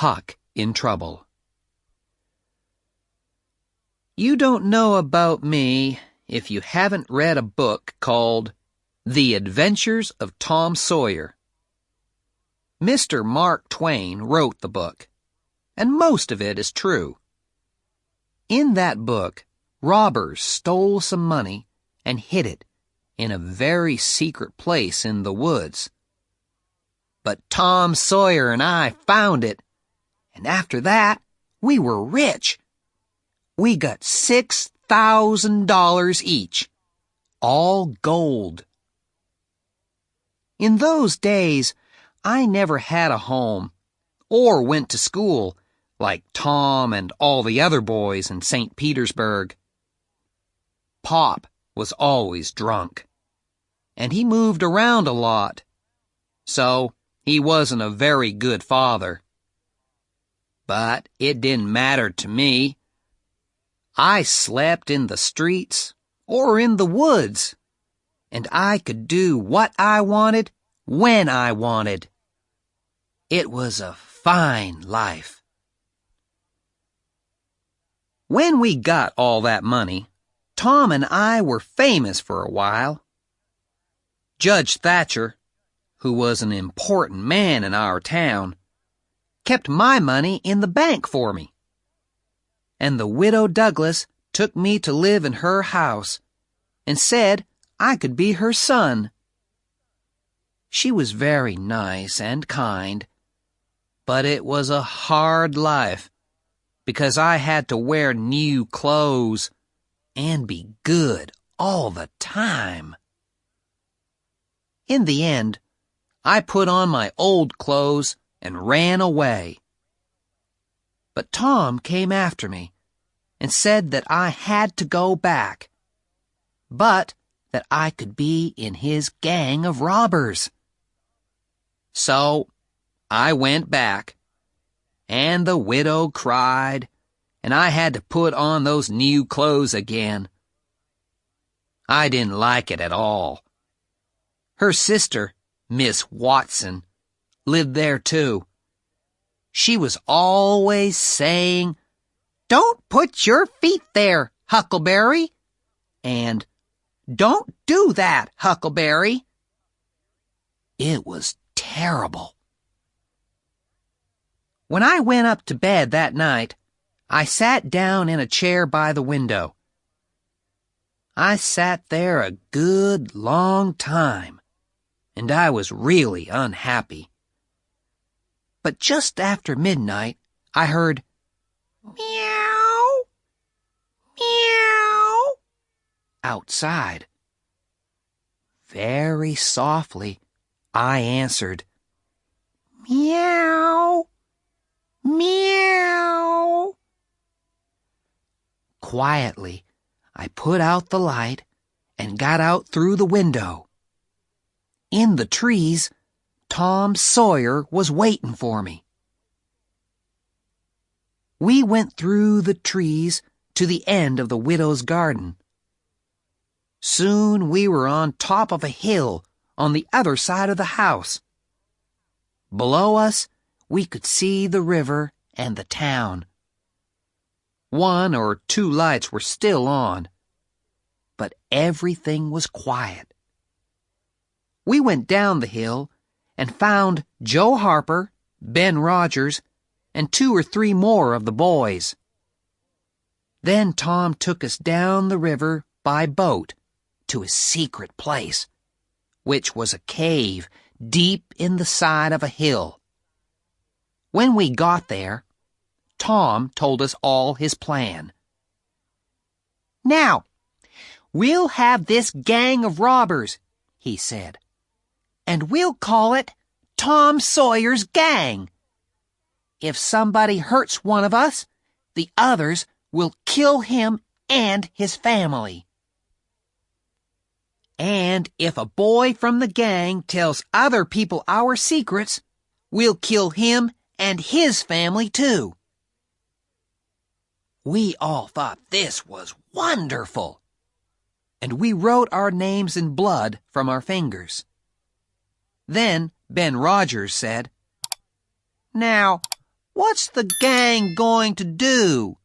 Huck in Trouble. You don't know about me if you haven't read a book called The Adventures of Tom Sawyer. Mr. Mark Twain wrote the book, and most of it is true. In that book, robbers stole some money and hid it in a very secret place in the woods. But Tom Sawyer and I found it, and after that, we were rich. We got $6,000 each, all gold. In those days, I never had a home or went to school like Tom and all the other boys in St. Petersburg. Pop was always drunk, and he moved around a lot, so he wasn't a very good father. But it didn't matter to me. I slept in the streets or in the woods, and I could do what I wanted when I wanted. It was a fine life. When we got all that money, Tom and I were famous for a while. Judge Thatcher, who was an important man in our town, kept my money in the bank for me. And the widow Douglas took me to live in her house and said I could be her son. She was very nice and kind, but it was a hard life because I had to wear new clothes and be good all the time. In the end, I put on my old clothes and ran away. But Tom came after me and said that I had to go back, but that I could be in his gang of robbers. So I went back, and the widow cried, and I had to put on those new clothes again. I didn't like it at all. Her sister, Miss Watson, lived there too. She was always saying, "Don't put your feet there, Huckleberry," and "Don't do that, Huckleberry." It was terrible. When I went up to bed that night, I sat down in a chair by the window. I sat there a good long time, and I was really unhappy. But just after midnight, I heard meow, meow outside. Very softly, I answered, meow, meow. Quietly, I put out the light and got out through the window. In the trees, Tom Sawyer was waiting for me. We went through the trees to the end of the widow's garden. Soon we were on top of a hill on the other side of the house. Below us, we could see the river and the town. One or two lights were still on, but everything was quiet. We went down the hill and found Joe Harper, Ben Rogers, and 2 or 3 more of the boys. Then Tom took us down the river by boat to a secret place, which was a cave deep in the side of a hill. When we got there, Tom told us all his plan. "Now, we'll have this gang of robbers," he said, "and we'll call it Tom Sawyer's Gang. If somebody hurts one of us, the others will kill him and his family. And if a boy from the gang tells other people our secrets, we'll kill him and his family too." We all thought this was wonderful, and we wrote our names in blood from our fingers. Then Ben Rogers said, "Now, What's the gang going to do?"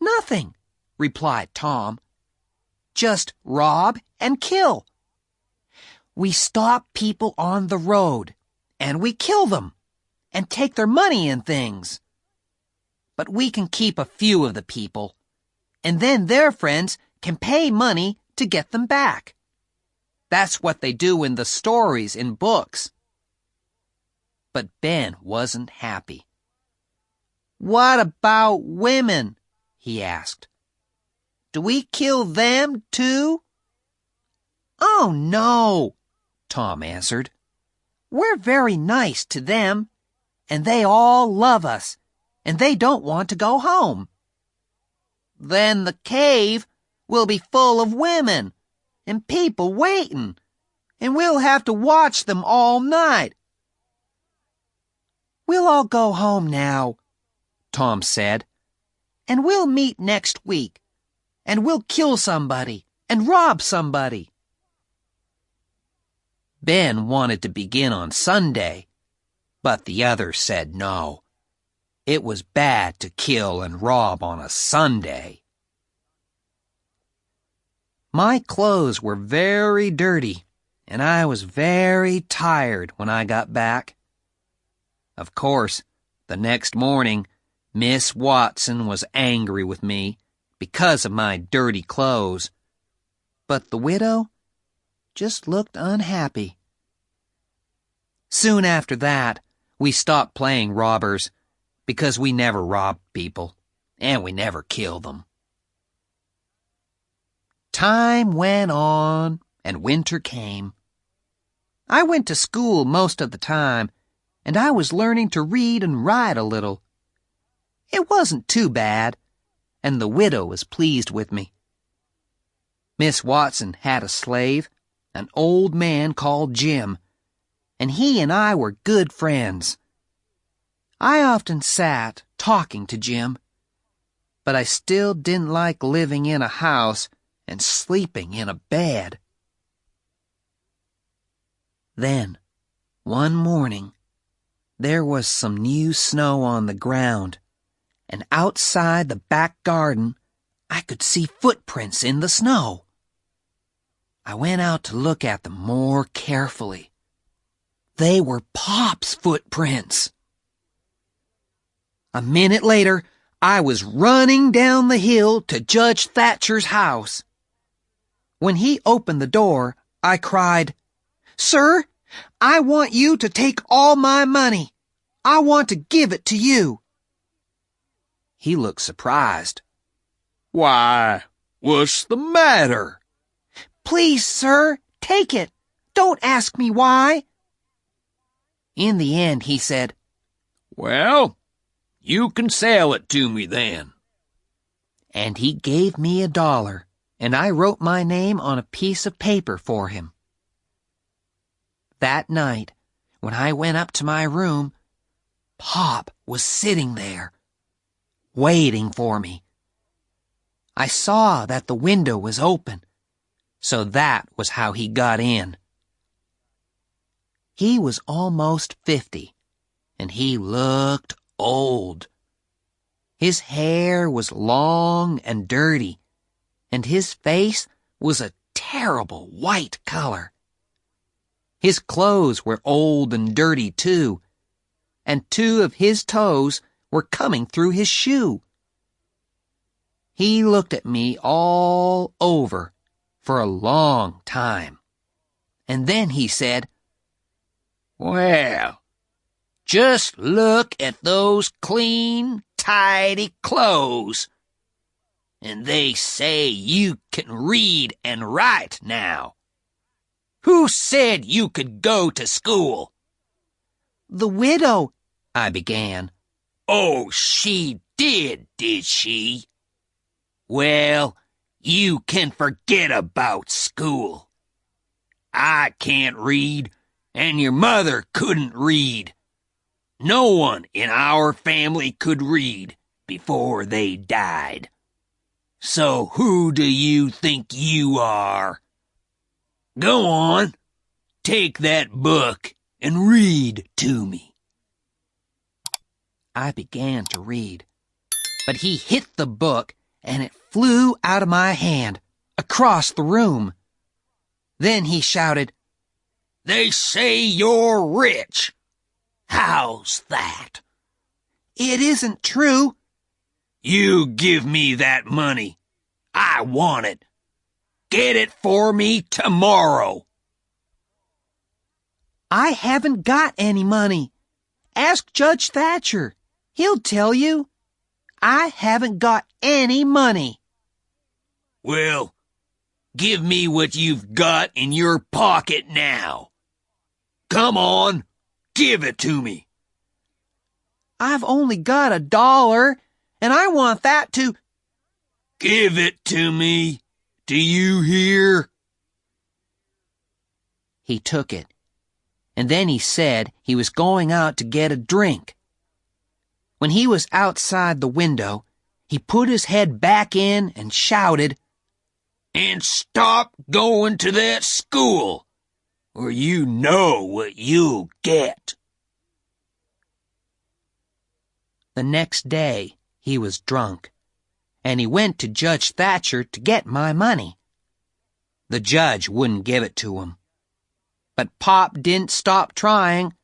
"Nothing," replied Tom. "Just rob and kill. We stop people on the road, and we kill them, and take their money and things. But we can keep a few of the people, and then their friends can pay money to get them back. That's what they do in the stories in books." But Ben wasn't happy. "What about women?" he asked. "Do we kill them too?" "Oh, no," Tom answered. "We're very nice to them, and they all love us, and they don't want to go home." "Then the cave will be full of women and people waiting, and we'll have to watch them all night." "We'll all go home now," Tom said, "and we'll meet next week, and we'll kill somebody and rob somebody." Ben wanted to begin on Sunday, but the others said no. It was bad to kill and rob on a Sunday. My clothes were very dirty, and I was very tired when I got back. Of course, the next morning, Miss Watson was angry with me because of my dirty clothes, but the widow just looked unhappy. Soon after that, we stopped playing robbers because we never robbed people, and we never killed them. Time went on, and winter came. I went to school most of the time, and I was learning to read and write a little. It wasn't too bad, and the widow was pleased with me. Miss Watson had a slave, an old man called Jim, and he and I were good friends. I often sat talking to Jim, but I still didn't like living in a house and sleeping in a bed. Then, one morning, there was some new snow on the ground, and outside the back garden, I could see footprints in the snow. I went out to look at them more carefully. They were Pop's footprints. A minute later, I was running down the hill to Judge Thatcher's house. When he opened the door, I cried, "Sir, I want you to take all my money. I want to give it to you." He looked surprised. "Why, what's the matter?" "Please, sir, take it. Don't ask me why." In the end, he said, "Well, you can sell it to me then." And he gave me $1, and I wrote my name on a piece of paper for him. That night, when I went up to my room, Pop was sitting there, waiting for me. I saw that the window was open, so that was how he got in. He was almost 50, and he looked old. His hair was long and dirty, and his face was a terrible white color. His clothes were old and dirty too, and 2 of his toes were coming through his shoe. He looked at me all over for a long time, and then he said, "Well, just look at those clean, tidy clothes. And they say you can read and write now. Who said you could go to school?" "The widow," I began. "Oh, she did she? Well, you can forget about school. I can't read, and your mother couldn't read. No one in our family could read before they died. So who do you think you are? Go on, take that book and read to me." I began to read, but he hit the book and it flew out of my hand, across the room. Then he shouted, "They say you're rich. How's that?" "It isn't true." "You give me that money. I want it. Get it for me tomorrow." "I haven't got any money. Ask Judge Thatcher. He'll tell you. I haven't got any money." "Well, give me what you've got in your pocket now. Come on, give it to me." "I've only got $1, and I want that to—" "Give it to me. Do you hear?" He took it, and then he said he was going out to get a drink. When he was outside the window, he put his head back in and shouted, "And stop going to that school, or you know what you'll get." The next day, he was drunk, and he went to Judge Thatcher to get my money. The judge wouldn't give it to him. But Pop didn't stop trying,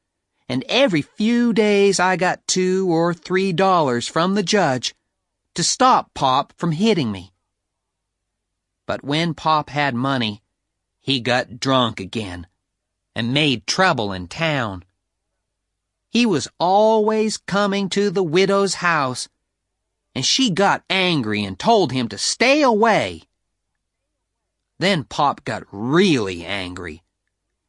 and every few days I got $2 or $3 from the judge to stop Pop from hitting me. But when Pop had money, he got drunk again and made trouble in town. He was always coming to the widow's house, and she got angry and told him to stay away. Then Pop got really angry,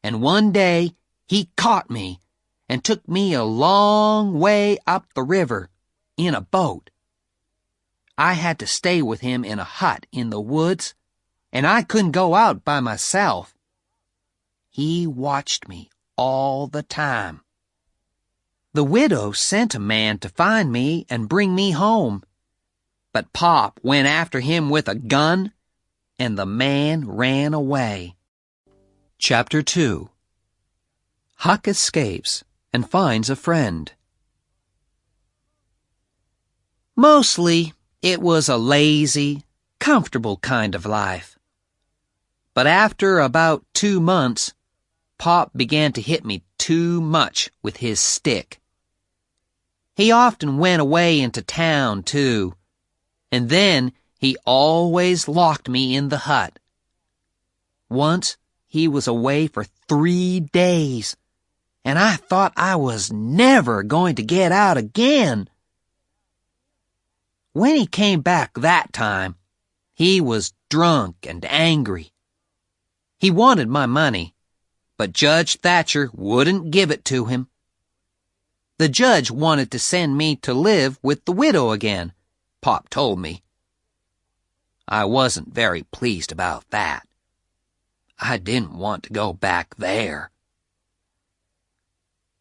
and one day he caught me and took me a long way up the river in a boat. I had to stay with him in a hut in the woods, and I couldn't go out by myself. He watched me all the time. The widow sent a man to find me and bring me home, but Pop went after him with a gun, and the man ran away. Chapter 2. Huck escapes and finds a friend. Mostly, it was a lazy, comfortable kind of life. But after about 2 months, Pop began to hit me too much with his stick. He often went away into town, too, and then he always locked me in the hut. Once, he was away for 3 days, and I thought I was never going to get out again. When he came back that time, he was drunk and angry. He wanted my money, but Judge Thatcher wouldn't give it to him. The judge wanted to send me to live with the widow again, Pop told me. I wasn't very pleased about that. I didn't want to go back there.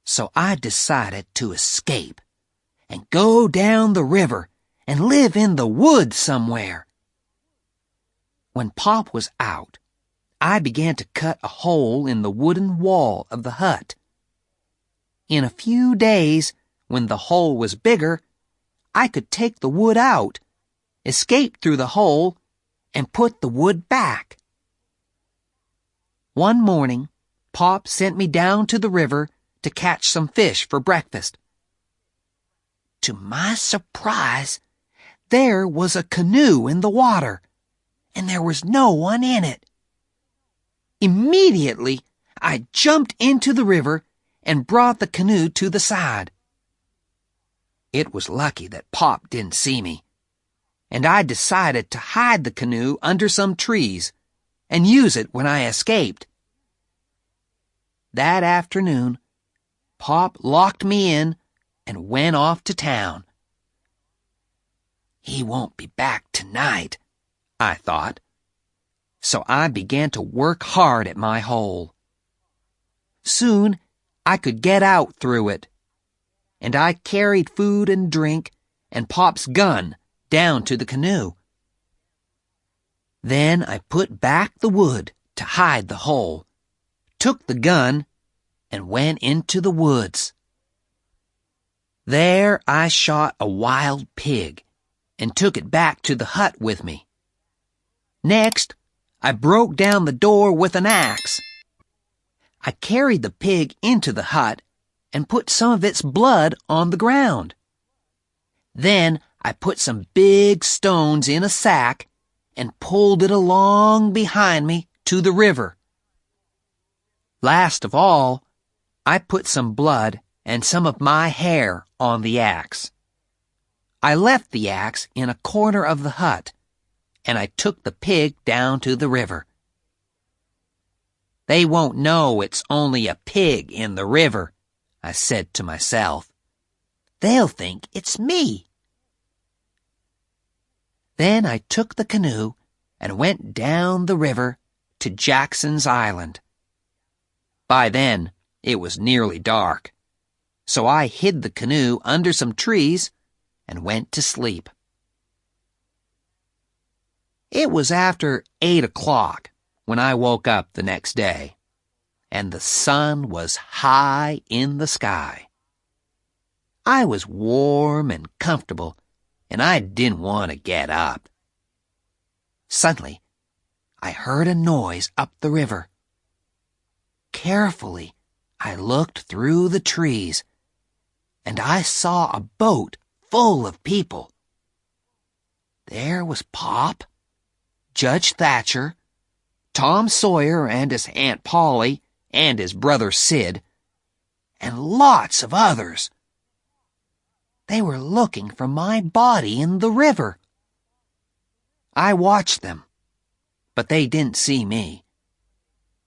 So I decided to escape and go down the river and live in the woods somewhere. When Pop was out, I began to cut a hole in the wooden wall of the hut. In a few days, when the hole was bigger, I could take the wood out, escape through the hole, and put the wood back. One morning, Pop sent me down to the river to catch some fish for breakfast. To my surprise, there was a canoe in the water, and there was no one in it. Immediately, I jumped into the river and brought the canoe to the side. It was lucky that Pop didn't see me, and I decided to hide the canoe under some trees and use it when I escaped. That afternoon, Pop locked me in and went off to town. He won't be back tonight, I thought. So I began to work hard at my hole. Soon, I could get out through it, and I carried food and drink and Pop's gun down to the canoe. Then I put back the wood to hide the hole, took the gun, and went into the woods. There I shot a wild pig and took it back to the hut with me. Next, I broke down the door with an axe. I carried the pig into the hut and put some of its blood on the ground. Then I put some big stones in a sack and pulled it along behind me to the river. Last of all, I put some blood and some of my hair on the axe. I left the axe in a corner of the hut, and I took the pig down to the river. They won't know it's only a pig in the river, I said to myself. They'll think it's me. Then I took the canoe and went down the river to Jackson's Island. By then, it was nearly dark, so I hid the canoe under some trees and went to sleep. It was after 8 o'clock when I woke up the next day, and the sun was high in the sky. I was warm and comfortable, and I didn't want to get up. Suddenly, I heard a noise up the river. Carefully, I looked through the trees, and I saw a boat full of people. There was Pop, Judge Thatcher, Tom Sawyer and his Aunt Polly and his brother Sid, and lots of others. They were looking for my body in the river. I watched them, but they didn't see me,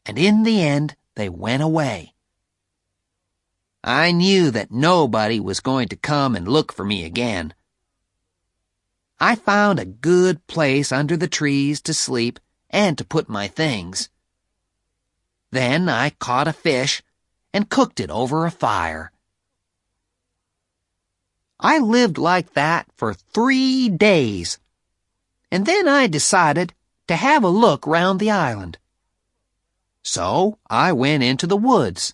and in the end they went away. I knew that nobody was going to come and look for me again. I found a good place under the trees to sleep and to put my things. Then I caught a fish and cooked it over a fire. I lived like that for 3 days, and then I decided to have a look round the island. So I went into the woods.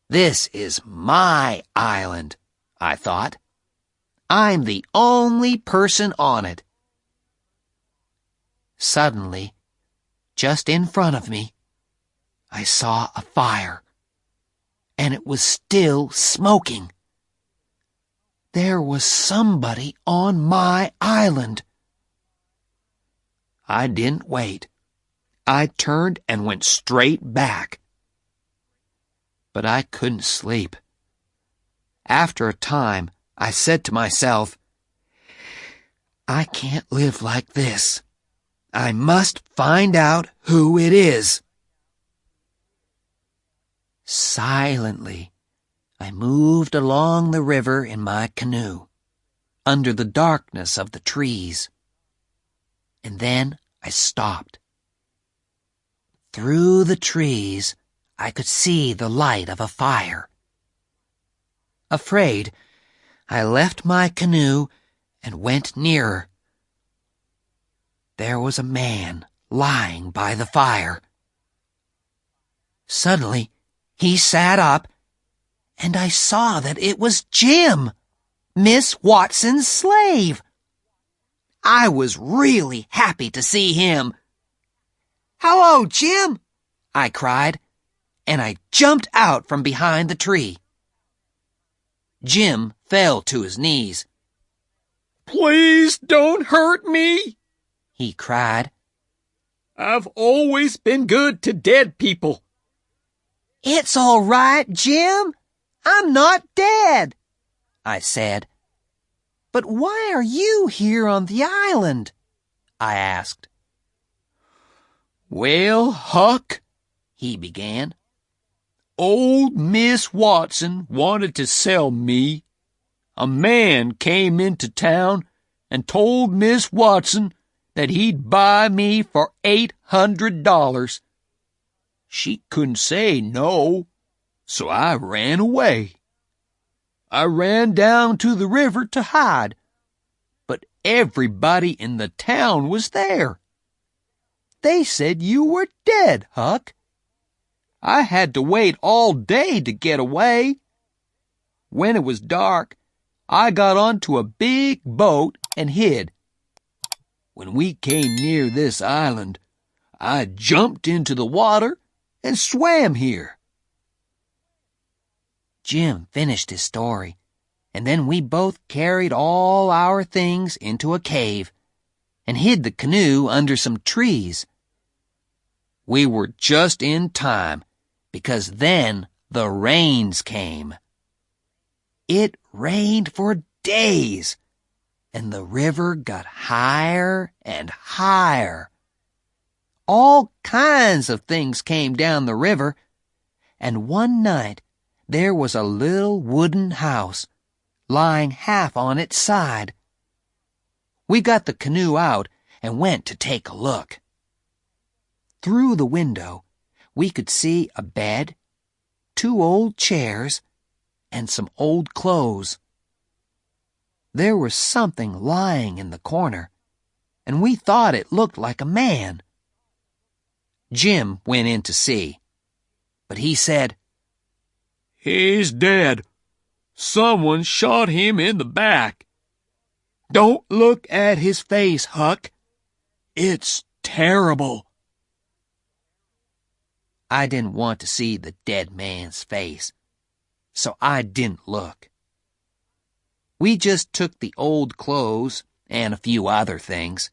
This is my island, I thought. I'm the only person on it. Suddenly, just in front of me, I saw a fire, and it was still smoking. There was somebody on my island. I didn't wait. I turned and went straight back. But I couldn't sleep. After a time, I said to myself, I can't live like this. I must find out who it is. Silently, I moved along the river in my canoe, under the darkness of the trees. And then I stopped. Through the trees, I could see the light of a fire. Afraid, I left my canoe and went nearer. There was a man lying by the fire. Suddenly, he sat up, and I saw that it was Jim, Miss Watson's slave. I was really happy to see him. "Hello, Jim!" I cried, and I jumped out from behind the tree. Jim fell to his knees. "Please don't hurt me," he cried. "I've always been good to dead people." "It's all right, Jim. I'm not dead," I said. "But why are you here on the island?" I asked. "Well, Huck," he began, "old Miss Watson wanted to sell me. A man came into town and told Miss Watson that he'd buy me for $800. She couldn't say no, so I ran away. I ran down to the river to hide, but everybody in the town was there. They said you were dead, Huck. I had to wait all day to get away. when it was dark, I got onto a big boat and hid. When we came near this island, I jumped into the water and swam here." Jim finished his story, and then we both carried all our things into a cave and hid the canoe under some trees. We were just in time, because then the rains came. It rained for days, and the river got higher and higher. All kinds of things came down the river, and one night there was a little wooden house lying half on its side. We got the canoe out and went to take a look. Through the window, we could see a bed, 2 old chairs, and some old clothes. There was something lying in the corner, and we thought it looked like a man. Jim went in to see, but he said, "He's dead. Someone shot him in the back. Don't look at his face, Huck. It's terrible." I didn't want to see the dead man's face, so I didn't look. We just took the old clothes and a few other things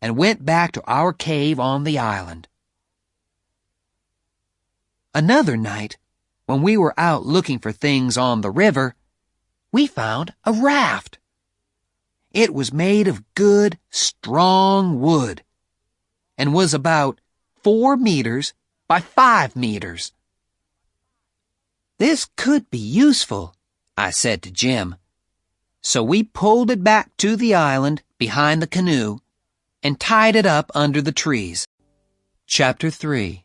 and went back to our cave on the island. Another night, when we were out looking for things on the river, we found a raft. It was made of good, strong wood and was about 4 meters by 5 meters. "This could be useful," I said to Jim. So we pulled it back to the island behind the canoe and tied it up under the trees. Chapter 3.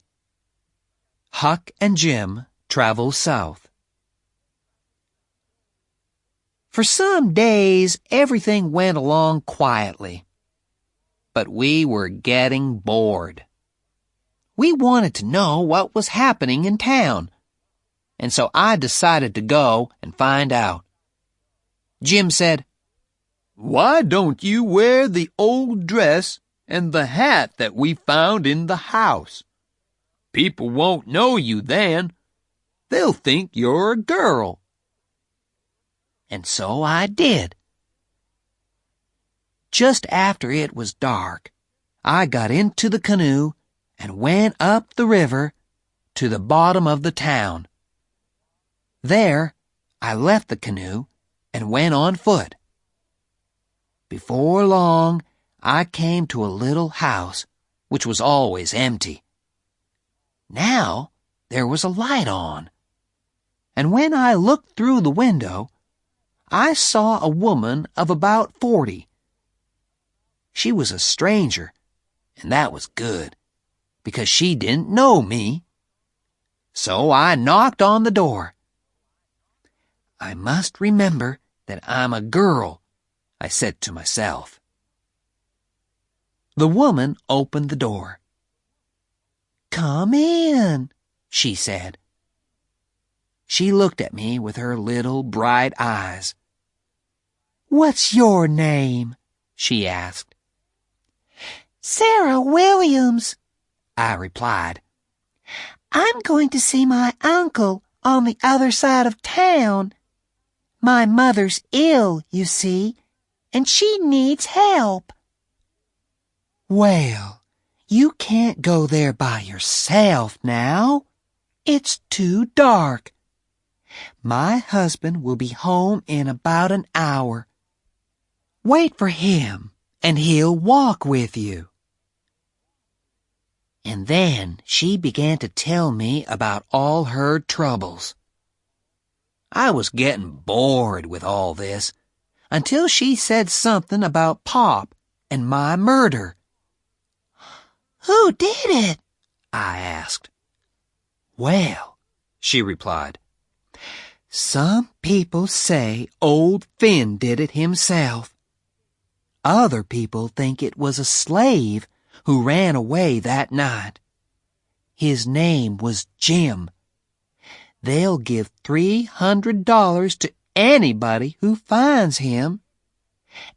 Huck and Jim travel south. For some days, everything went along quietly. But we were getting bored. We wanted to know what was happening in town, and so I decided to go and find out. Jim said, "Why don't you wear the old dress and the hat that we found in the house? People won't know you then. They'll think you're a girl." And so I did. Just after it was dark, I got into the canoe and went up the river to the bottom of the town. There, I left the canoe and went on foot. Before long, I came to a little house, which was always empty. Now, there was a light on, and when I looked through the window, I saw a woman of about 40. She was a stranger, and that was good, because she didn't know me. So I knocked on the door. "I must remember that I'm a girl," I said to myself. The woman opened the door. "Come in," she said. She looked at me with her little bright eyes. "What's your name?" she asked. "Sarah Williams," I replied. "I'm going to see my uncle on the other side of town. My mother's ill, you see, and she needs help." "Well, you can't go there by yourself now. It's too dark. My husband will be home in about an hour. Wait for him, and he'll walk with you." And then she began to tell me about all her troubles. I was getting bored with all this, until she said something about Pop and my murder. "Who did it?" I asked. "Well," she replied, "some people say old Finn did it himself. Other people think it was a slave who ran away that night. His name was Jim. They'll give $300 to anybody who finds him.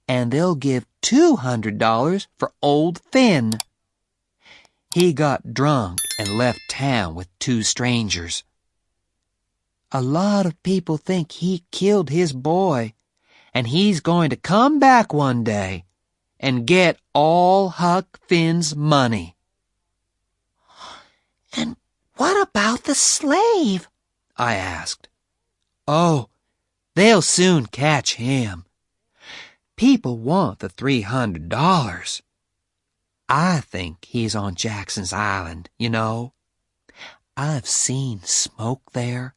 And they'll give $200 for old Finn. He got drunk and left town with 2 strangers. A lot of people think he killed his boy, and he's going to come back one day and get all Huck Finn's money. And what about the slave? I asked. Oh, they'll soon catch him. People want the $300. I think he's on Jackson's Island, you know. I've seen smoke there.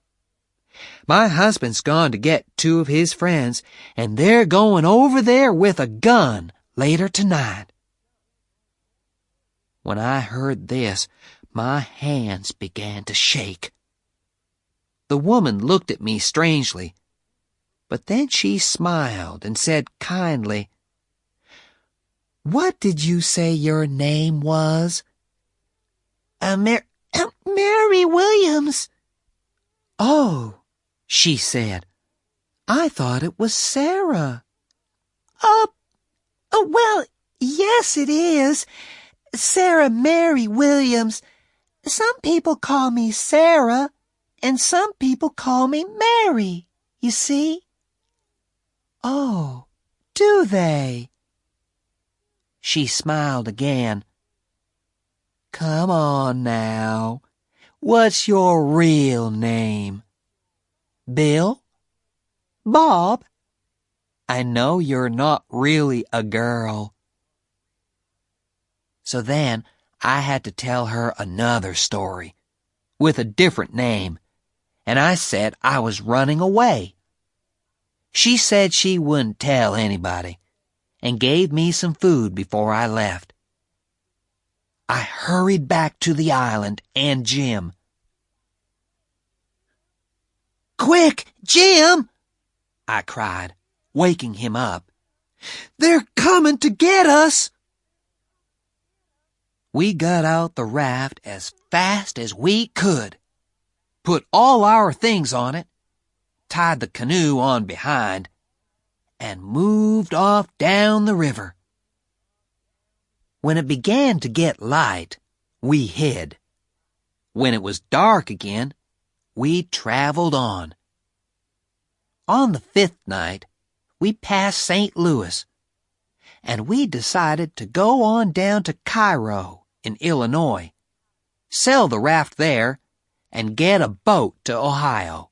My husband's gone to get 2 of his friends, and they're going over there with a gun later tonight. When I heard this, my hands began to shake. The woman looked at me strangely, but then she smiled and said kindly, "What did you say your name was?" Mary Williams. "Oh," she said, "I thought it was Sarah." Well, yes it is. Sarah Mary Williams. Some people call me Sarah, and some people call me Mary, you see. "Oh, do they?" She smiled again. "Come on now. What's your real name? Bill? Bob? I know you're not really a girl." So then I had to tell her another story, with a different name, and I said I was running away. She said she wouldn't tell anybody, and gave me some food before I left. I hurried back to the island and Jim. "Quick, Jim!" I cried, waking him up. "They're coming to get us!" We got out the raft as fast as we could, put all our things on it, tied the canoe on behind, and moved off down the river. When it began to get light, we hid. When it was dark again, we traveled on. On the 5th night, we passed St. Louis, and we decided to go on down to Cairo in Illinois, sell the raft there, and get a boat to Ohio.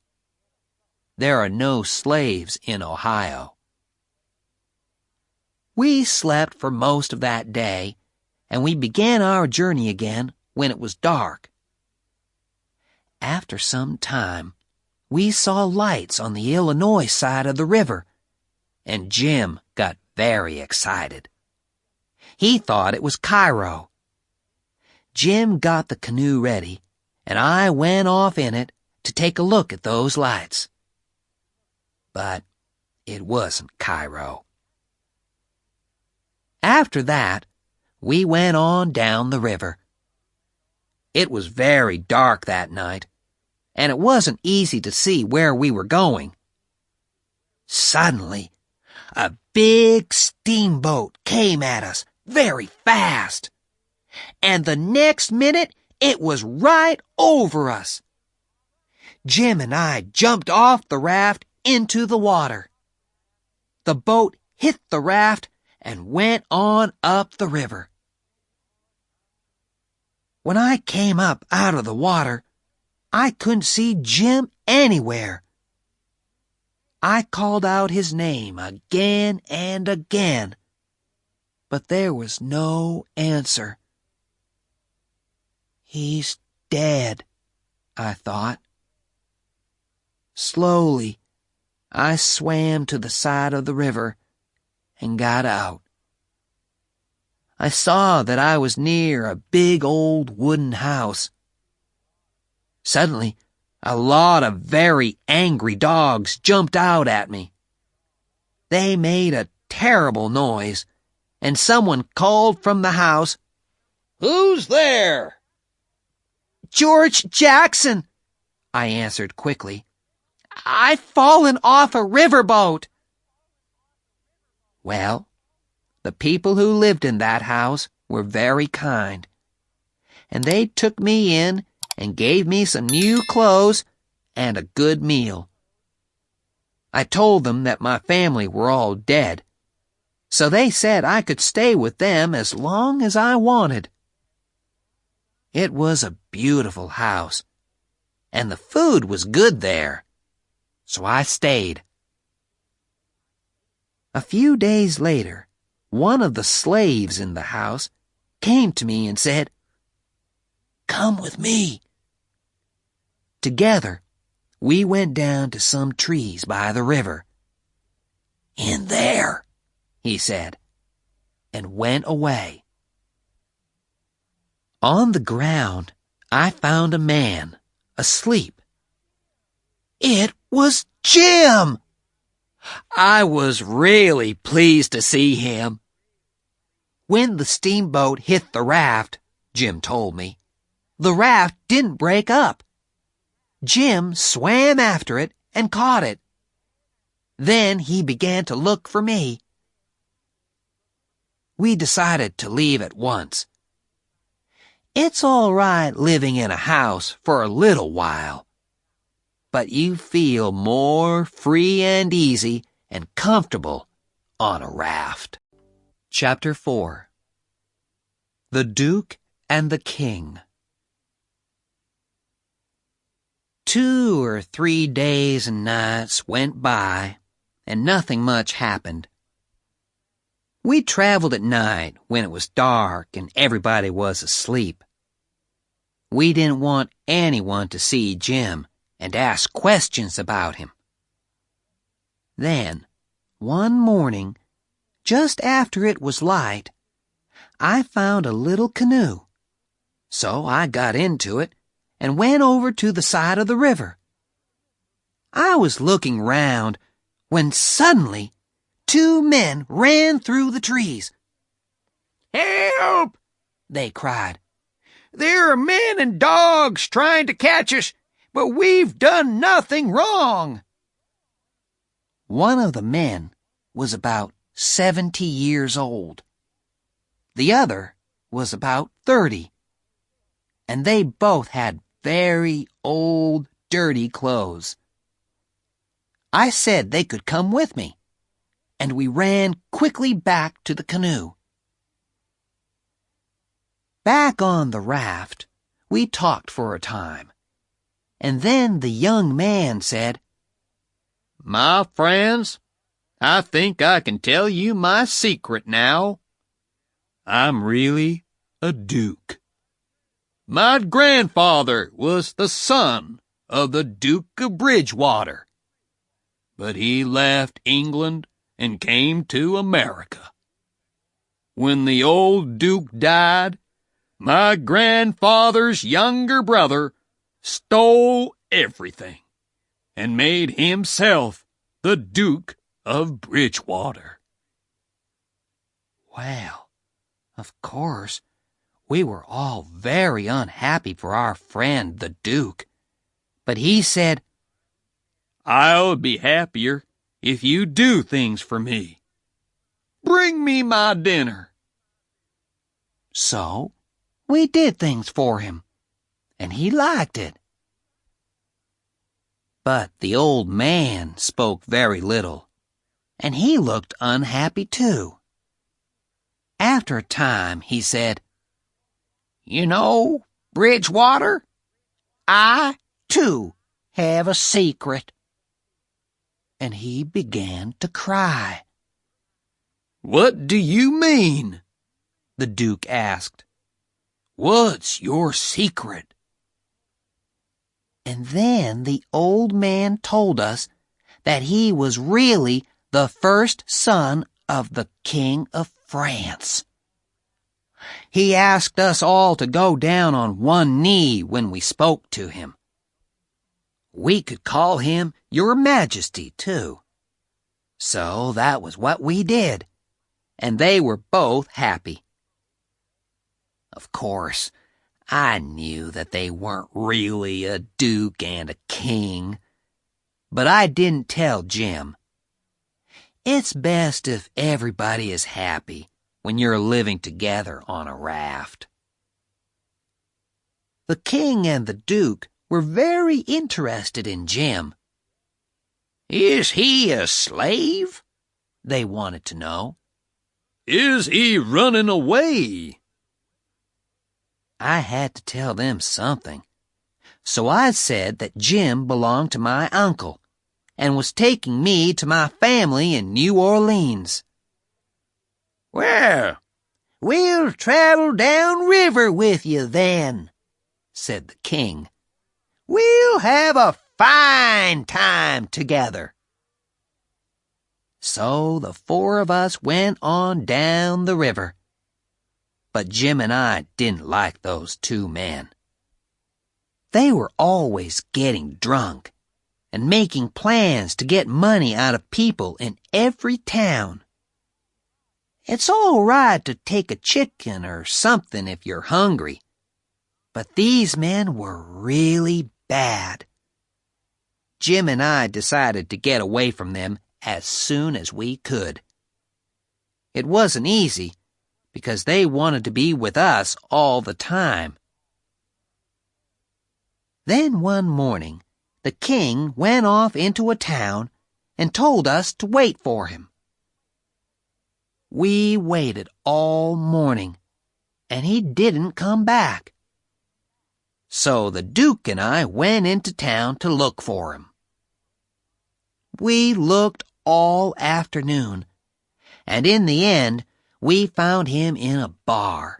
There are no slaves in Ohio. We slept for most of that day, and we began our journey again when it was dark. After some time, we saw lights on the Illinois side of the river, and Jim got very excited. He thought it was Cairo. Jim got the canoe ready, and I went off in it to take a look at those lights. But it wasn't Cairo. After that, we went on down the river. It was very dark that night, and it wasn't easy to see where we were going. Suddenly, a big steamboat came at us very fast, and the next minute it was right over us. Jim and I jumped off the raft into the water. The boat hit the raft and went on up the river. When I came up out of the water, I couldn't see Jim anywhere. I called out his name again and again, but there was no answer. He's dead, I thought. Slowly, I swam to the side of the river and got out. I saw that I was near a big old wooden house. Suddenly, a lot of very angry dogs jumped out at me. They made a terrible noise, and someone called from the house, "Who's there?" "George Jackson," I answered quickly. I've fallen off a riverboat. Well, the people who lived in that house were very kind, and they took me in and gave me some new clothes and a good meal. I told them that my family were all dead, so they said I could stay with them as long as I wanted. It was a beautiful house, and the food was good there, so I stayed. A few days later, one of the slaves in the house came to me and said, "Come with me." Together, we went down to some trees by the river. "In there," he said, and went away. On the ground, I found a man asleep. It was Jim! I was really pleased to see him. When the steamboat hit the raft, Jim told me, the raft didn't break up. Jim swam after it and caught it. Then he began to look for me. We decided to leave at once. It's all right living in a house for a little while, but you feel more free and easy and comfortable on a raft. Chapter 4. The Duke and the King. 2 or 3 days and nights went by, and nothing much happened. We traveled at night when it was dark and everybody was asleep. We didn't want anyone to see Jim and ask questions about him. Then, one morning, just after it was light, I found a little canoe. So I got into it and went over to the side of the river. I was looking round when suddenly 2 men ran through the trees. "Help!" they cried. "There are men and dogs trying to catch us, but we've done nothing wrong." One of the men was about 70 years old. The other was about 30, and they both had very old, dirty clothes. I said they could come with me, and we ran quickly back to the canoe. Back on the raft, we talked for a time, and then the young man said, "My friends, I think I can tell you my secret now. I'm really a duke. My grandfather was the son of the Duke of Bridgewater, but he left England and came to America. When the old Duke died, my grandfather's younger brother stole everything and made himself the Duke of Bridgewater." Well, of course, we were all very unhappy for our friend the Duke, but he said, "I'll be happier if you do things for me. Bring me my dinner." So, we did things for him, and he liked it. But the old man spoke very little, and he looked unhappy too. After a time, he said, "You know, Bridgewater, I, too, have a secret." And he began to cry. "What do you mean?" the Duke asked. "What's your secret?" And then the old man told us that he was really the first son of the King of France. He asked us all to go down on one knee when we spoke to him. We could call him Your Majesty, too. So that was what we did, and they were both happy. Of course, I knew that they weren't really a duke and a king, but I didn't tell Jim. It's best if everybody is happy when you're living together on a raft. The king and the duke were very interested in Jim. Is he a slave? They wanted to know. Is he running away? I had to tell them something. So I said that Jim belonged to my uncle and was taking me to my family in New Orleans. Well, We'll travel down river with you then, said the king. We'll have a fine time together. So the four of us went on down the river. But Jim and I didn't like those two men. They were always getting drunk and making plans to get money out of people in every town. It's all right to take a chicken or something if you're hungry, but these men were really bad. Jim and I decided to get away from them as soon as we could. It wasn't easy, because they wanted to be with us all the time. Then one morning, the king went off into a town and told us to wait for him. We waited all morning, and he didn't come back. So the Duke and I went into town to look for him. We looked all afternoon, and in the end, we found him in a bar,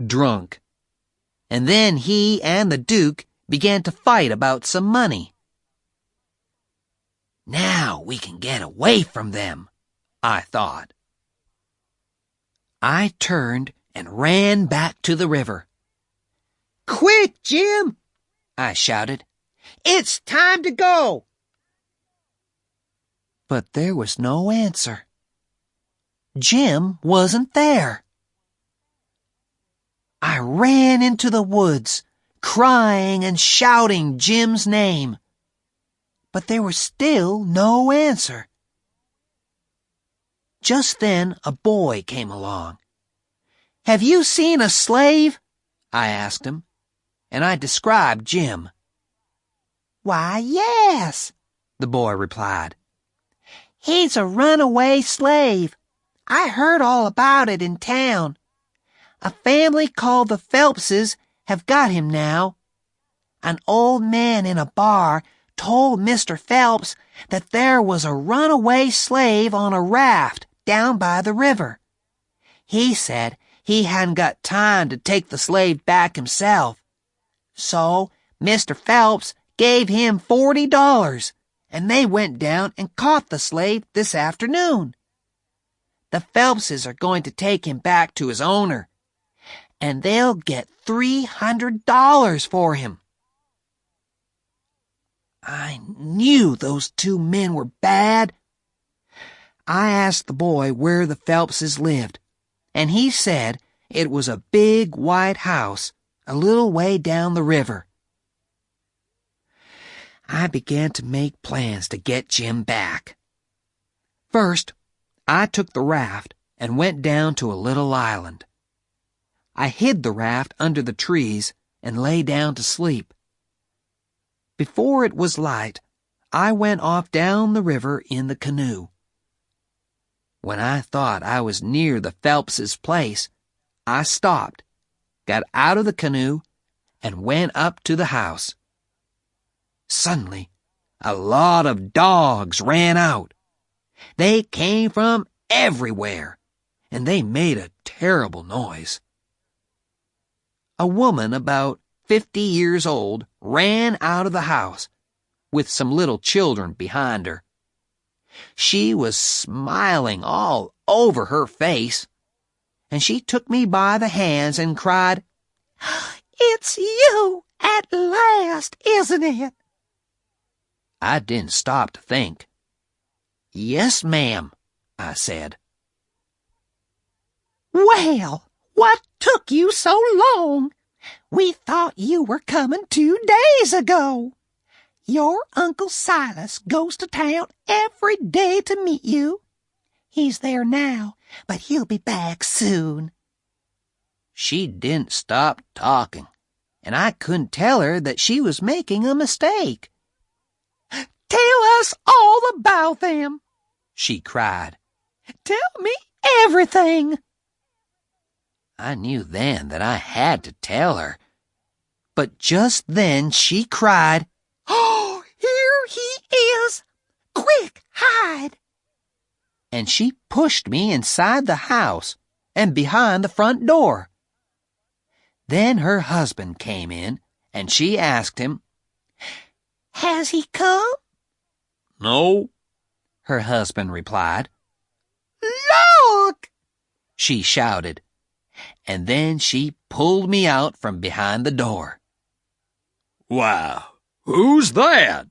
drunk. And then he and the Duke began to fight about some money. Now we can get away from them, I thought. I turned and ran back to the river. Quick, Jim, I shouted. it's time to go. But there was no answer. Jim wasn't there. I ran into the woods, crying and shouting Jim's name. But there was still no answer. Just then a boy came along. "Have you seen a slave?" I asked him, and I described Jim. Why, yes, The boy replied. he's a runaway slave. I heard all about it in town. A family called the Phelpses have got him now. An old man in a bar told Mr. Phelps that there was a runaway slave on a raft down by the river. He said he hadn't got time to take the slave back himself. So Mr. Phelps gave him $40, and they went down and caught the slave this afternoon. The Phelpses are going to take him back to his owner, and they'll get $300 for him. I knew those two men were bad. I asked the boy where the Phelpses lived, and he said it was a big white house a little way down the river. I began to make plans to get Jim back. First, I took the raft and went down to a little island. I hid the raft under the trees and lay down to sleep. Before it was light, I went off down the river in the canoe. When I thought I was near the Phelpses' place, I stopped, got out of the canoe, and went up to the house. Suddenly, a lot of dogs ran out. They came from everywhere, and they made a terrible noise. A woman about 50 years old ran out of the house, with some little children behind her. She was smiling all over her face, and she took me by the hands and cried, It's you at last, isn't it? I didn't stop to think. "Yes, ma'am," I said. Well, what took you so long? We thought you were coming 2 days ago. Your Uncle Silas goes to town every day to meet you. He's there now, but he'll be back soon. She didn't stop talking, and I couldn't tell her that she was making a mistake. Tell us all about them, she cried. Tell me everything. I knew then that I had to tell her. But just then she cried, Oh, here he is! Quick, hide! And she pushed me inside the house and behind the front door. Then her husband came in, and she asked him, Has he come? No, her husband replied. Look! She shouted, and then she pulled me out from behind the door. Wow, who's that?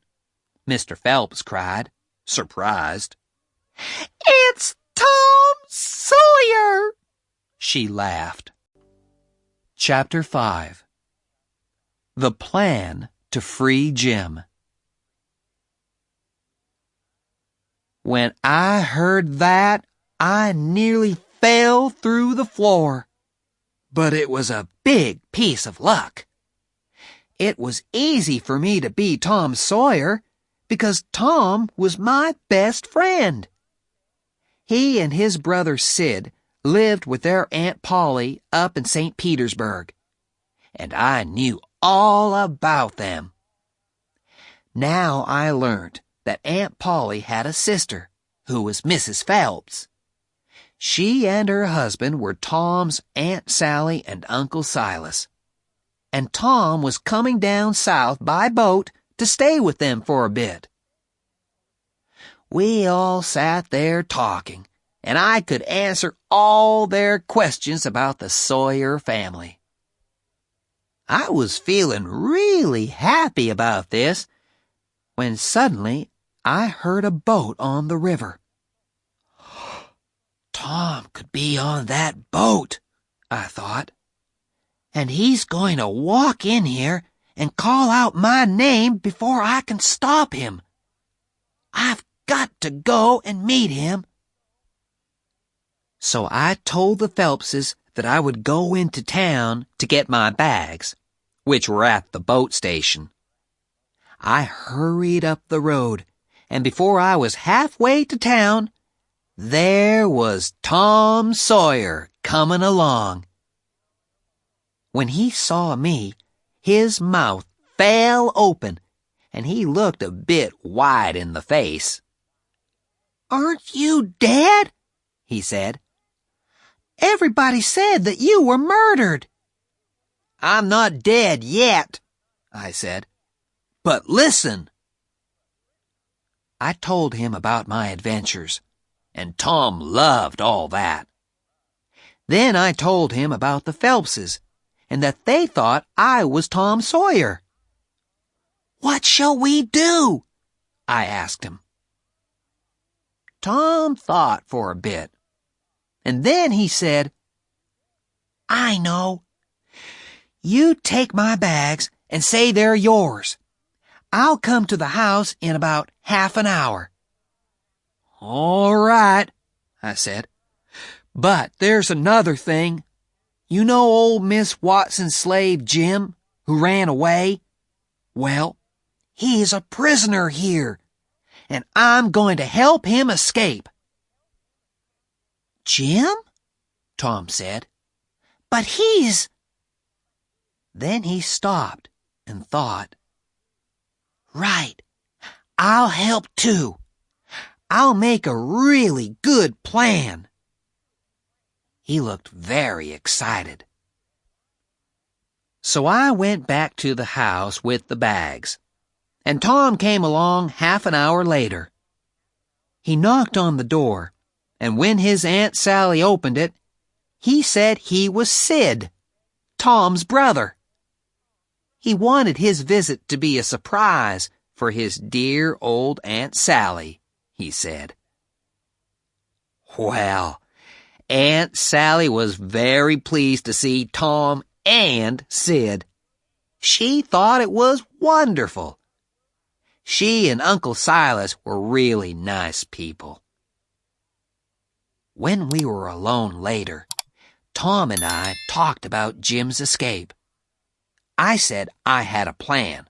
Mr. Phelps cried, surprised. It's Tom Sawyer! She laughed. Chapter 5. The Plan to Free Jim. When I heard that, I nearly fell through the floor. But it was a big piece of luck. It was easy for me to be Tom Sawyer because Tom was my best friend. He and his brother Sid lived with their Aunt Polly up in St. Petersburg, and I knew all about them. Now I learned that Aunt Polly had a sister who was Mrs. Phelps. She and her husband were Tom's Aunt Sally and Uncle Silas, and Tom was coming down south by boat to stay with them for a bit. We all sat there talking, and I could answer all their questions about the Sawyer family. I was feeling really happy about this when suddenly I heard a boat on the river. Tom could be on that boat, I thought, and he's going to walk in here and call out my name before I can stop him. I've got to go and meet him. So I told the Phelpses that I would go into town to get my bags, which were at the boat station. I hurried up the road, and before I was halfway to town, there was Tom Sawyer coming along. When he saw me, his mouth fell open, and he looked a bit white in the face. Aren't you dead? He said. Everybody said that you were murdered. I'm not dead yet, I said. But listen. I told him about my adventures, and Tom loved all that. Then I told him about the Phelpses, and that they thought I was Tom Sawyer. What shall we do? I asked him. Tom thought for a bit, and then he said, I know. You take my bags and say they're yours. I'll come to the house in about half an hour. All right, I said. But there's another thing. You know old Miss Watson's slave Jim, who ran away? Well, he's a prisoner here, and I'm going to help him escape. Jim? Tom said. But he's... Then he stopped and thought. Right. I'll help too. I'll make a really good plan. He looked very excited. So I went back to the house with the bags, and Tom came along half an hour later. He knocked on the door, and when his Aunt Sally opened it, he said he was Sid, Tom's brother. He wanted his visit to be a surprise for his dear old Aunt Sally, he said. Well, Aunt Sally was very pleased to see Tom and Sid. She thought it was wonderful. She and Uncle Silas were really nice people. When we were alone later, Tom and I talked about Jim's escape. I said I had a plan,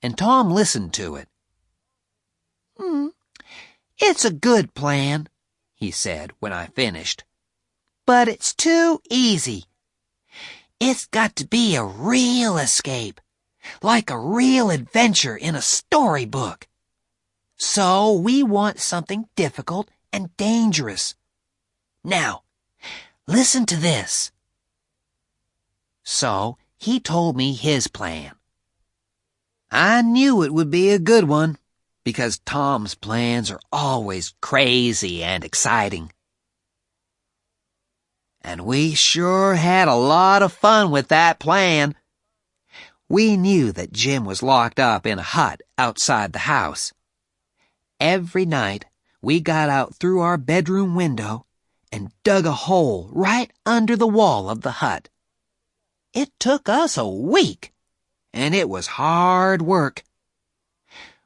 and Tom listened to it. It's a good plan, he said when I finished. But it's too easy. It's got to be a real escape, like a real adventure in a storybook. So we want something difficult and dangerous. Now, listen to this. So he told me his plan. I knew it would be a good one, because Tom's plans are always crazy and exciting. And we sure had a lot of fun with that plan. We knew that Jim was locked up in a hut outside the house. Every night, we got out through our bedroom window and dug a hole right under the wall of the hut. It took us a week, and it was hard work.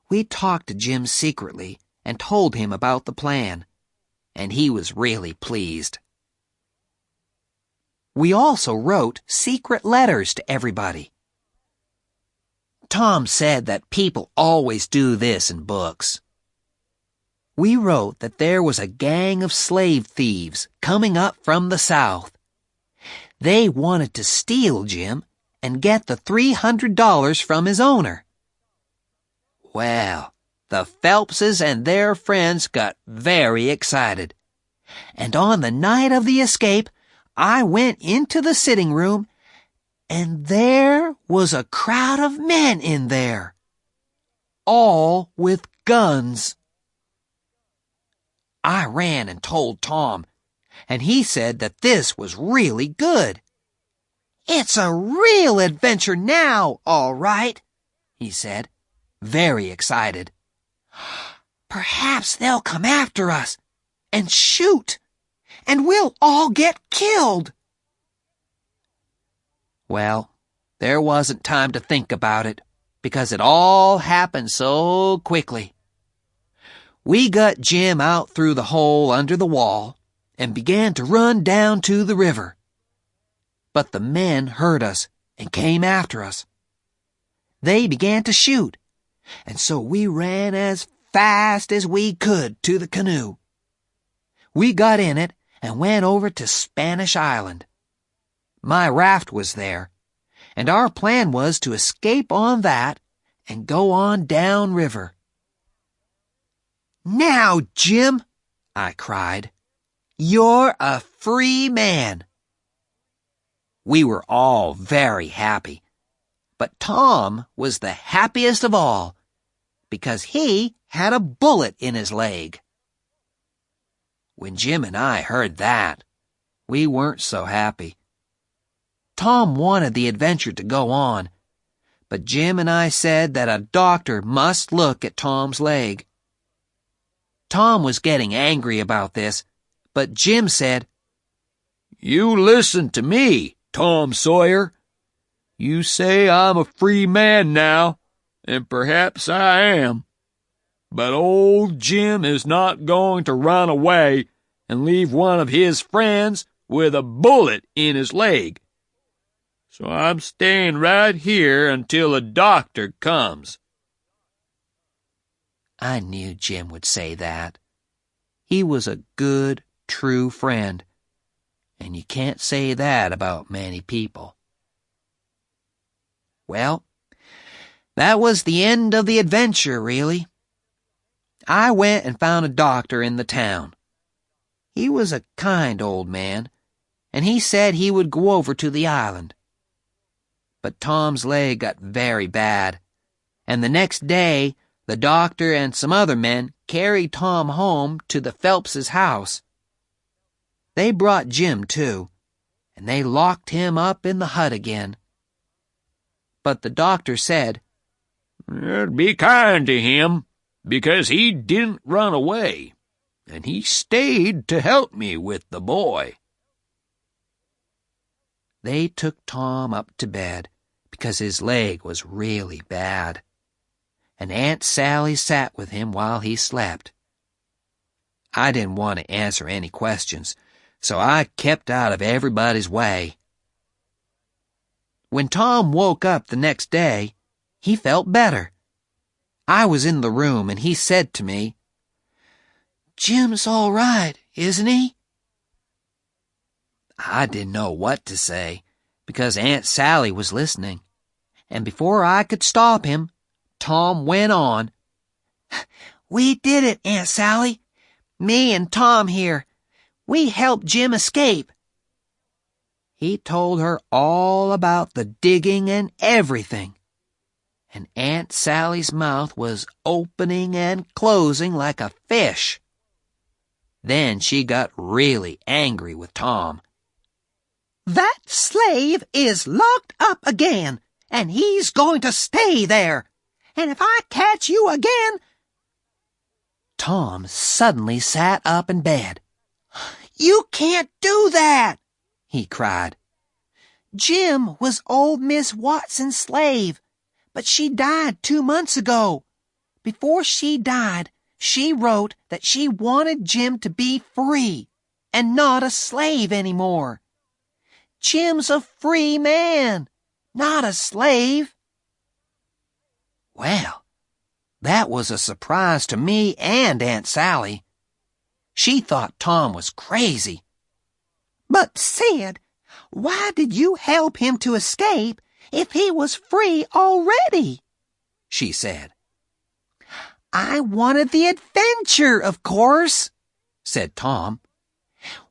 We talked to Jim secretly and told him about the plan, and he was really pleased. We also wrote secret letters to everybody. Tom said that people always do this in books. We wrote that there was a gang of slave thieves coming up from the south. They wanted to steal Jim and get the $300 from his owner. Well, the Phelpses and their friends got very excited. And on the night of the escape, I went into the sitting room, and there was a crowd of men in there, all with guns. I ran and told Tom, and he said that this was really good. "It's a real adventure now, all right," he said, very excited. "Perhaps they'll come after us and shoot, and we'll all get killed." Well, there wasn't time to think about it, because it all happened so quickly. We got Jim out through the hole under the wall and began to run down to the river. But the men heard us and came after us. They began to shoot, and so we ran as fast as we could to the canoe. We got in it and went over to Spanish Island. My raft was there, and our plan was to escape on that and go on down river. "Now, Jim," I cried, "you're a free man." We were all very happy, but Tom was the happiest of all, because he had a bullet in his leg. When Jim and I heard that, we weren't so happy. Tom wanted the adventure to go on, but Jim and I said that a doctor must look at Tom's leg. Tom was getting angry about this, but Jim said, "You listen to me, Tom Sawyer. You say I'm a free man now, and perhaps I am. But old Jim is not going to run away and leave one of his friends with a bullet in his leg. So I'm staying right here until a doctor comes." I knew Jim would say that. He was a good, true friend, and you can't say that about many people. Well, that was the end of the adventure, really. I went and found a doctor in the town. He was a kind old man, and he said he would go over to the island. But Tom's leg got very bad, and the next day the doctor and some other men carried Tom home to the Phelpses' house. They brought Jim, too, and they locked him up in the hut again. But the doctor said, "Be kind to him, because he didn't run away, and he stayed to help me with the boy." They took Tom up to bed because his leg was really bad. and Aunt Sally sat with him while he slept. I didn't want to answer any questions, so I kept out of everybody's way. When Tom woke up the next day, he felt better. I was in the room and he said to me, "Jim's all right, isn't he?" I didn't know what to say because Aunt Sally was listening, and before I could stop him, Tom went on. "We did it, Aunt Sally. Me and Tom here. We helped Jim escape." He told her all about the digging and everything, and Aunt Sally's mouth was opening and closing like a fish. Then she got really angry with Tom. "That slave is locked up again, and he's going to stay there. And if I catch you again—" Tom suddenly sat up in bed. "You can't do that!" he cried. "Jim was old Miss Watson's slave, but she died 2 months ago. Before she died, she wrote that she wanted Jim to be free and not a slave anymore. Jim's a free man, not a slave." Well, that was a surprise to me and Aunt Sally. She thought Tom was crazy. "But, Sid, why did you help him to escape if he was free already?" she said. "I wanted the adventure, of course," said Tom.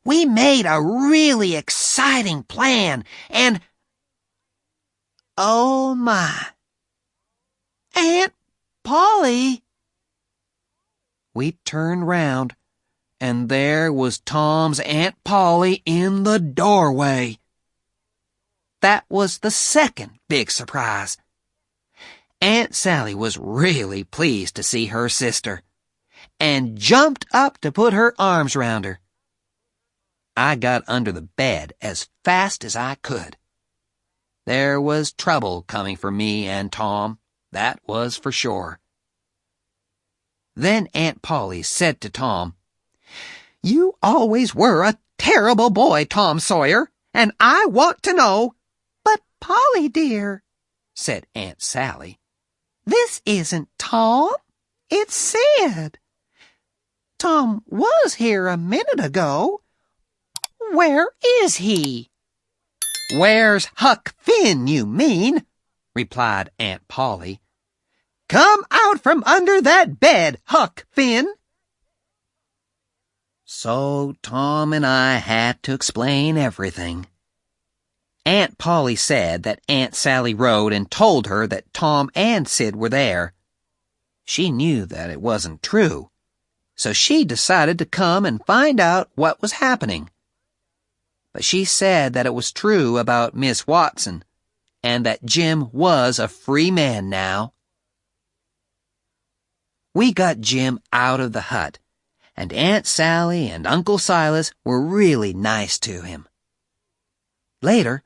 "We made a really exciting plan, and—" Oh my! Aunt Polly! We turned round, and there was Tom's Aunt Polly in the doorway. That was the second big surprise. Aunt Sally was really pleased to see her sister, and jumped up to put her arms round her. I got under the bed as fast as I could. There was trouble coming for me and Tom, that was for sure. Then Aunt Polly said to Tom, "You always were a terrible boy, Tom Sawyer, and I want to know—" "But, Polly, dear," said Aunt Sally, "this isn't Tom, it's Sid. Tom was here a minute ago. Where is he?" "Where's Huck Finn, you mean?" replied Aunt Polly. "Come out from under that bed, Huck Finn." So Tom and I had to explain everything. Aunt Polly said that Aunt Sally wrote and told her that Tom and Sid were there. She knew that it wasn't true, so she decided to come and find out what was happening. But she said that it was true about Miss Watson, and that Jim was a free man now. We got Jim out of the hut, and Aunt Sally and Uncle Silas were really nice to him. Later,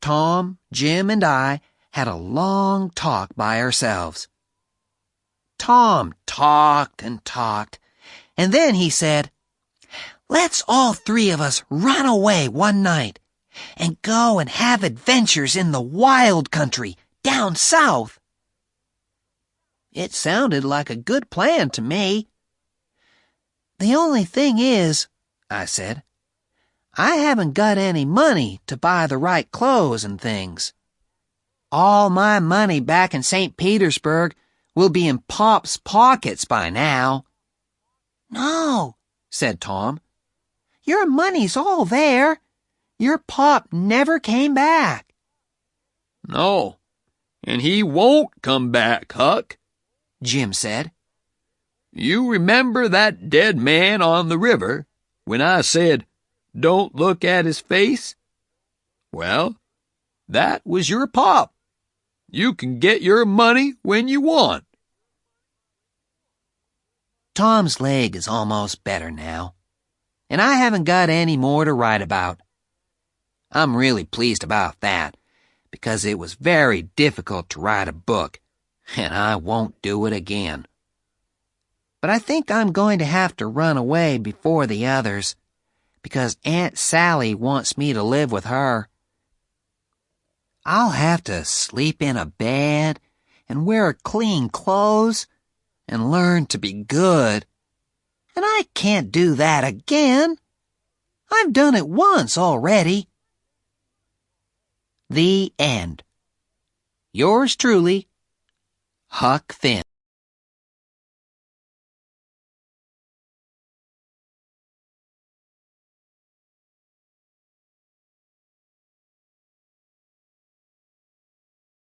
Tom, Jim, and I had a long talk by ourselves. Tom talked and talked, and then he said, "Let's all 3 of us run away one night and go and have adventures in the wild country down south." It sounded like a good plan to me. "The only thing is," I said, "I haven't got any money to buy the right clothes and things. All my money back in St. Petersburg will be in Pop's pockets by now." "No," said Tom. "Your money's all there. Your Pop never came back." "No, and he won't come back, Huck," Jim said. "You remember that dead man on the river when I said, 'Don't look at his face'? Well, that was your Pop. You can get your money when you want." Tom's leg is almost better now, and I haven't got any more to write about. I'm really pleased about that, because it was very difficult to write a book, and I won't do it again. But I think I'm going to have to run away before the others, because Aunt Sally wants me to live with her. I'll have to sleep in a bed and wear clean clothes and learn to be good. And I can't do that again. I've done it once already. The end. Yours truly, Huck Finn.